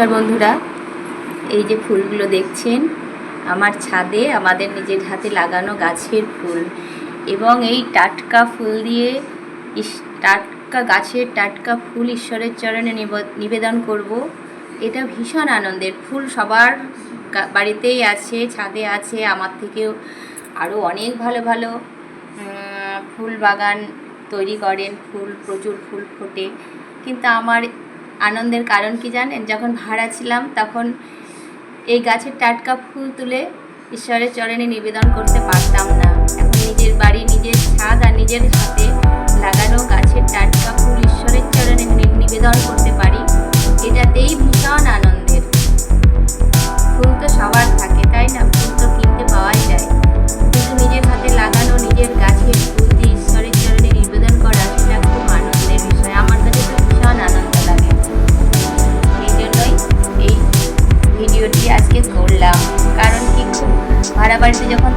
নমস্কার বন্ধুরা, এই যে ফুলগুলো দেখছেন আমার ছাদে আমাদের নিজের হাতে লাগানো গাছের ফুল। এবং এই টাটকা ফুল দিয়ে টাটকা গাছের টাটকা ফুল ঈশ্বরের চরণে নিবেদন করব। এটা ভীষণ আনন্দের। ফুল সবার বাড়িতেই আছে, ছাদে আছে। আমার থেকেও আরও অনেক ভালো ভালো ফুল বাগান তৈরি করেন, প্রচুর ফুল ফোটে। কিন্তু আমার আনন্দের কারণ কি জানেন? যখন ভাড়া ছিলাম তখন এই গাছের টাটকা ফুল তুলে ঈশ্বরের চরণে নিবেদন করতে পারতাম না। এখন নিজের বাড়ি, নিজের ছাদ আর নিজের হাতে লাগানো গাছের টাটকা ফুল ঈশ্বরের চরণে নিবেদন করতে পারি, এটাতেই ভীষণ আনন্দের। ফুল তো সবার থাকে, তাই না? ফুল তো কিনতে পাওয়াই যায়, কিন্তু নিজের হাতে লাগানো নিজের গাছের ফুল দিয়ে ঈশ্বরের চরণে নিবেদন করা, সেটা খুব আনন্দের বিষয়। আমার কাছে তো ভীষণ আনন্দ লাগে। এই জন্যই এই ভিডিওটি আজকে করলাম। কারণ কি, খুব ভাড়া বাড়িতে যখন